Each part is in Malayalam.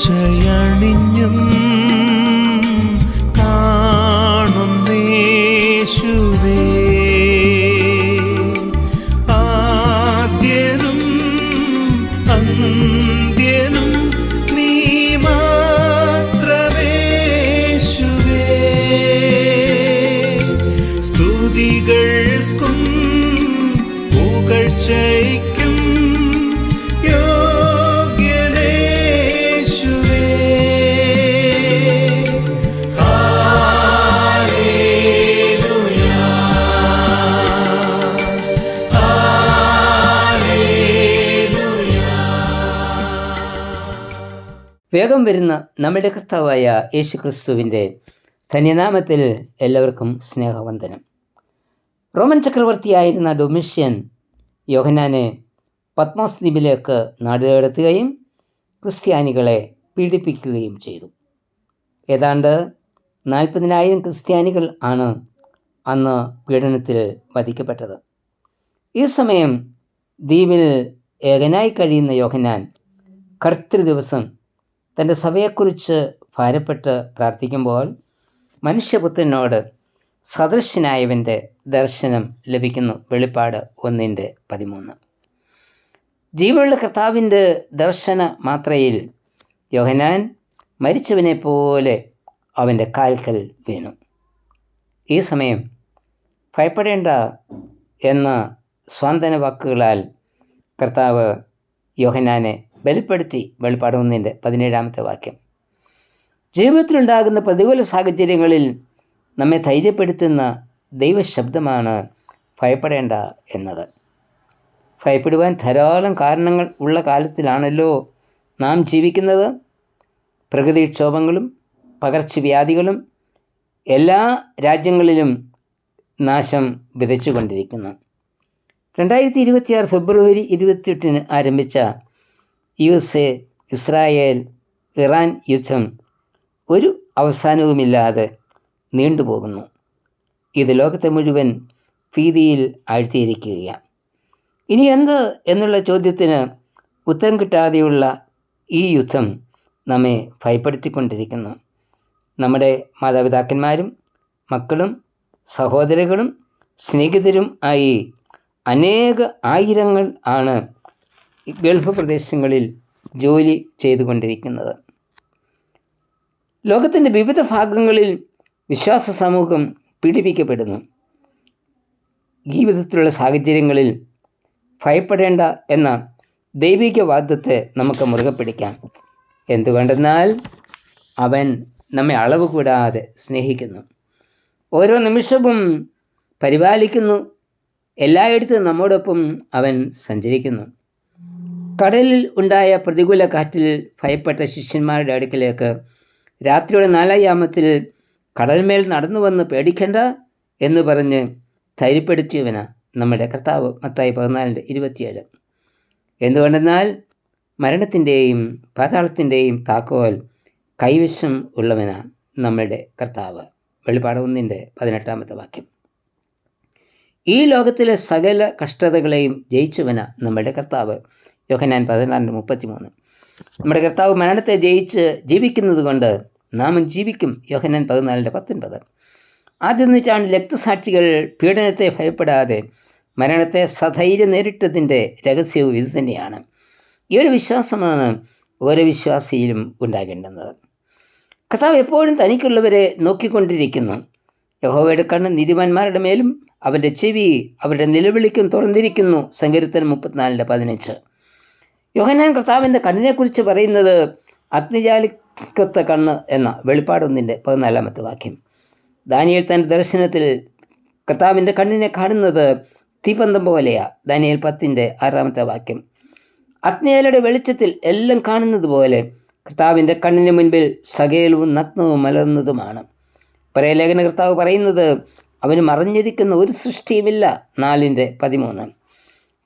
പുകഴ്ചയണിഞ്ഞും കാണുന്നേശുവേ, ആദ്യനും അന്ത്യനും നീ മാത്രമേശുവേ. സ്തുതികൾക്കും പുകഴ്ചയ്ക്കും വേഗം വരുന്ന നമ്മുടെ കർത്താവായ യേശു ക്രിസ്തുവിൻ്റെ ധന്യനാമത്തിൽ എല്ലാവർക്കും സ്നേഹവന്ദനം. റോമൻ ചക്രവർത്തിയായിരുന്ന ഡൊമിഷ്യൻ യോഹന്നാനെ പത്മോസ് ദ്വീപിലേക്ക് നാടുകടത്തുകയും ക്രിസ്ത്യാനികളെ പീഡിപ്പിക്കുകയും ചെയ്തു. ഏതാണ്ട് 40,000 ക്രിസ്ത്യാനികൾ ആണ് അന്ന് പീഡനത്തിൽ വധിക്കപ്പെട്ടത്. ഈ സമയം ദ്വീപിൽ ഏകനായി കഴിയുന്ന യോഹന്നാൻ കർത്തൃ ദിവസം തൻ്റെ സഭയെക്കുറിച്ച് ഭാരപ്പെട്ട് പ്രാർത്ഥിക്കുമ്പോൾ മനുഷ്യപുത്രനോട് സദൃശനായവൻ്റെ ദർശനം ലഭിക്കുന്നു. വെളിപ്പാട് 1:13. ജീവനുള്ള കർത്താവിൻ്റെ ദർശന മാത്രയിൽ യോഹന്നാൻ മരിച്ചവനെ പോലെ അവൻ്റെ കാൽക്കൽ വീണു. ഈ സമയം ഭയപ്പെടേണ്ട എന്ന സ്വാന്തന വാക്കുകളാൽ കർത്താവ് യോഹന്നാനെ ബലപ്പെടുത്തി. വെളിപ്പാട് 1:17. ജീവിതത്തിലുണ്ടാകുന്ന പ്രതികൂല സാഹചര്യങ്ങളിൽ നമ്മെ ധൈര്യപ്പെടുത്തുന്ന ദൈവശബ്ദമാണ് ഭയപ്പെടേണ്ട എന്നത്. ഭയപ്പെടുവാൻ ധാരാളം കാരണങ്ങൾ ഉള്ള കാലത്തിലാണല്ലോ നാം ജീവിക്കുന്നത്. പ്രകൃതിക്ഷോഭങ്ങളും പകർച്ചവ്യാധികളും എല്ലാ രാജ്യങ്ങളിലും നാശം വിതച്ചുകൊണ്ടിരിക്കുന്നു. 2026 ഫെബ്രുവരി 28 ആരംഭിച്ച USA ഇസ്രായേൽ ഇറാൻ യുദ്ധം ഒരു അവസാനവുമില്ലാതെ നീണ്ടുപോകുന്നു. ഇത് ലോകത്തെ മുഴുവൻ ഭീതിയിൽ ആഴ്ത്തിയിരിക്കുകയാണ്. ഇനി എന്ത് എന്നുള്ള ചോദ്യത്തിന് ഉത്തരം കിട്ടാതെയുള്ള ഈ യുദ്ധം നമ്മെ ഭയപ്പെടുത്തിക്കൊണ്ടിരിക്കുന്നു. നമ്മുടെ മാതാപിതാക്കന്മാരും മക്കളും സഹോദരങ്ങളും സ്നേഹിതരും ആയി അനേക ആയിരങ്ങൾ ആണ് ഗൾഫ് പ്രദേശങ്ങളിൽ ജോലി ചെയ്തുകൊണ്ടിരിക്കുന്നത്. ലോകത്തിൻ്റെ വിവിധ ഭാഗങ്ങളിൽ വിശ്വാസ സമൂഹം പീഡിപ്പിക്കപ്പെടുന്നു. ഈ വിധത്തിലുള്ള സാഹചര്യങ്ങളിൽ ഭയപ്പെടേണ്ട എന്ന ദൈവിക വാഗ്ദത്തെ നമുക്ക് മുറുകെ പിടിക്കാം. എന്തുകൊണ്ടെന്നാൽ അവൻ നമ്മെ അളവ് കൂടാതെ സ്നേഹിക്കുന്നു, ഓരോ നിമിഷവും പരിപാലിക്കുന്നു, എല്ലായിടത്തും നമ്മോടൊപ്പം അവൻ സഞ്ചരിക്കുന്നു. കടലിൽ ഉണ്ടായ പ്രതികൂല കാറ്റിൽ ഭയപ്പെട്ട ശിഷ്യന്മാരുടെ അടുക്കിലേക്ക് രാത്രിയുടെ 4 യാമത്തിൽ കടൽമേൽ നടന്നു വന്ന് പേടിക്കണ്ട എന്ന് പറഞ്ഞ് ധൈര്യപ്പെടുത്തിയവനാ നമ്മുടെ കർത്താവ്. മത്തായി 14:27. എന്തുകൊണ്ടെന്നാൽ മരണത്തിൻ്റെയും പാതാളത്തിൻ്റെയും താക്കോൽ കൈവശം ഉള്ളവനാ നമ്മുടെ കർത്താവ്. വെളിപ്പാട് 1:18. ഈ ലോകത്തിലെ സകല കഷ്ടതകളെയും ജയിച്ചവനാ നമ്മുടെ കർത്താവ്. യോഹന്നാൻ 16:33. നമ്മുടെ കർത്താവ് മരണത്തെ ജയിച്ച് ജീവിക്കുന്നത് കൊണ്ട് നാമും ജീവിക്കും. യോഹന്നാൻ 14:19. ആദ്യ നൂറ്റാണ്ടിൽ രക്തസാക്ഷികൾ പീഡനത്തെ ഭയപ്പെടാതെ മരണത്തെ സധൈര്യം നേരിട്ടതിൻ്റെ രഹസ്യവും ഇത് തന്നെയാണ്. ഈ ഒരു വിശ്വാസമാണ് ഓരോ വിശ്വാസിയിലും ഉണ്ടാകേണ്ടുന്നത്. കർത്താവ് എപ്പോഴും തനിക്കുള്ളവരെ നോക്കിക്കൊണ്ടിരിക്കുന്നു. യഹോവയുടെ കണ്ണ് നീതിമാന്മാരുടെ മേലും അവൻ്റെ ചെവി അവരുടെ നിലവിളിക്കും തുറന്നിരിക്കുന്നു. സങ്കീർത്തനം 34:15. യോഹന്നാൻ കർത്താവിൻ്റെ കണ്ണിനെക്കുറിച്ച് പറയുന്നത് അഗ്നിജാലിക്കൊത്ത കണ്ണ് എന്ന വെളിപ്പാട് 1:14. ദാനിയേൽ തൻ്റെ ദർശനത്തിൽ കർത്താവിൻ്റെ കണ്ണിനെ കാണുന്നത് തീപന്തം പോലെയാ. ദാനിയേൽ 10:6. അഗ്നിജാലയുടെ വെളിച്ചത്തിൽ എല്ലാം കാണുന്നത് പോലെ കർത്താവിൻ്റെ കണ്ണിന് മുൻപിൽ സകലവും നഗ്നവും മലർന്നതുമാണ്. പ്രേലേഖന കർത്താവ് പറയുന്നത് അവന് മറഞ്ഞിരിക്കുന്ന ഒരു സൃഷ്ടിയുമില്ല. 4:13.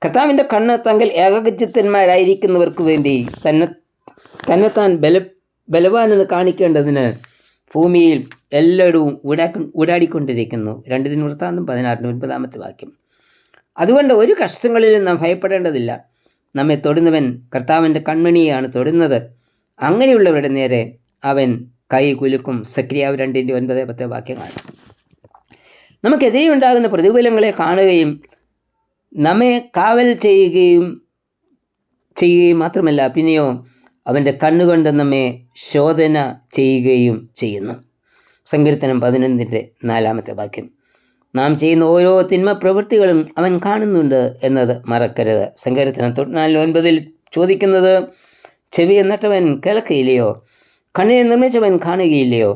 കർത്താവിൻ്റെ കണ്ണ് തങ്ങൾ ഏകഗത്യന്മാരായിരിക്കുന്നവർക്ക് വേണ്ടി തന്നെത്താൻ ബലവാനെന്ന് കാണിക്കേണ്ടതിന് ഭൂമിയിൽ എല്ലായിടവും ഊടാടിക്കൊണ്ടിരിക്കുന്നു. 2 ദിനവൃത്താന്തം 16:9. അതുകൊണ്ട് ഒരു കഷ്ടങ്ങളിലും നാം ഭയപ്പെടേണ്ടതില്ല. നമ്മെ തൊടുന്നവൻ കർത്താവിൻ്റെ കൺമണിയാണ് തൊടുന്നത്. അങ്ങനെയുള്ളവരുടെ നേരെ അവൻ കൈ കുലുക്കും. സക്രിയാവ് 2:9-10 വാക്യങ്ങൾ. നമുക്കെതിരെ ഉണ്ടാകുന്ന പ്രതികൂലങ്ങളെ കാണുകയും നമ്മെ കാവൽ ചെയ്യുകയും മാത്രമല്ല, പിന്നെയോ അവൻ്റെ കണ്ണുകൊണ്ട് നമ്മെ ശോധന ചെയ്യുകയും ചെയ്യുന്നു. സങ്കീർത്തനം 11:4 വാക്യം. നാം ചെയ്യുന്ന ഓരോ തിന്മ പ്രവൃത്തികളും അവൻ കാണുന്നുണ്ട് എന്നത് മറക്കരുത്. സങ്കീർത്തനം 94:9 ചോദിക്കുന്നത്, ചെവി എന്നിട്ടവൻ കേൾക്കുകയില്ലയോ? കണ്ണിനെ നിർമ്മിച്ചവൻ കാണുകയില്ലയോ?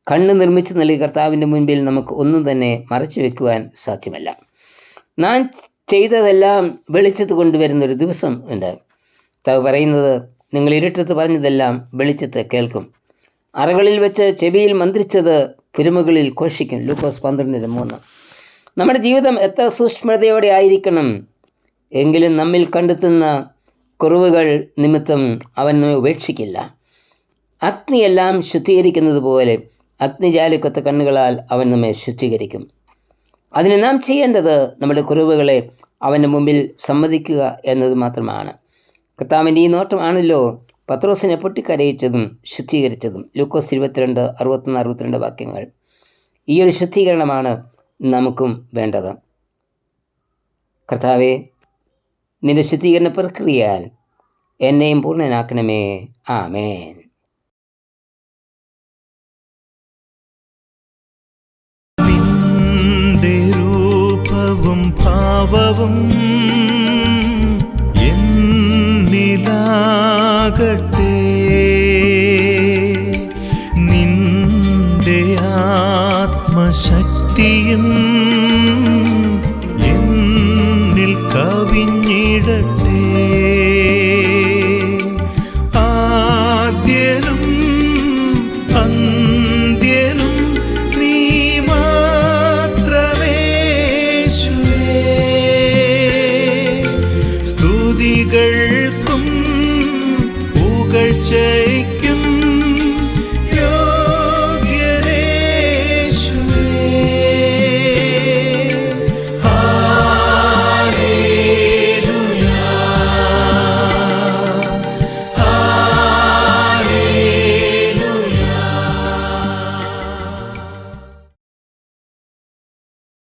കണ്ണ് നിർമ്മിച്ച് നൽകിയ കർത്താവിൻ്റെ മുൻപിൽ നമുക്ക് ഒന്നും തന്നെ മറച്ചു വെക്കുവാൻ സാധ്യമല്ല. നാം ചെയ്തതെല്ലാം വെളിച്ചത്ത് കൊണ്ടുവരുന്നൊരു ദിവസം ഉണ്ട്. കർത്താവ് പറയുന്നത്, നിങ്ങൾ ഇരുട്ടത്ത് പറഞ്ഞതെല്ലാം വെളിച്ചത്ത് കേൾക്കും. അറകളിൽ വെച്ച് ചെവിയിൽ മന്ത്രിച്ചത് പുരമുകളിൽ ഘോഷിക്കും. ലൂക്കോസ് 12:3. നമ്മുടെ ജീവിതം എത്ര സൂക്ഷ്മതയോടെ ആയിരിക്കണം എങ്കിലും നമ്മിൽ കണ്ടെത്തുന്ന കുറവുകൾ നിമിത്തം അവൻ നമ്മെ ഉപേക്ഷിക്കില്ല. അഗ്നിയെല്ലാം ശുദ്ധീകരിക്കുന്നത് പോലെ അഗ്നിജാലിക്കൊത്ത കണ്ണുകളാൽ അവൻ നമ്മെ ശുദ്ധീകരിക്കും. അതിന് നാം ചെയ്യേണ്ടത് നമ്മുടെ കുറവുകളെ അവൻ്റെ മുമ്പിൽ സമ്മതിക്കുക എന്നത് മാത്രമാണ്. കർത്താവിൻ്റെ ഈ നോട്ടമാണല്ലോ പത്രോസിനെ പൊട്ടിക്കരയിച്ചതും ശുദ്ധീകരിച്ചതും. ലൂക്കോസ് 22:61-62 വാക്യങ്ങൾ. ഈ ഒരു ശുദ്ധീകരണമാണ് നമുക്കും വേണ്ടത്. കർത്താവേ, നിന്റെ ശുദ്ധീകരണ പ്രക്രിയയാൽ എന്നെയും പൂർണ്ണനാക്കണമേ. ആമേൻ. നിന്റെ രൂപവും ഭാവവും എന്നിലാകട്ടെ, നിന്റെ ആത്മശക്തിയും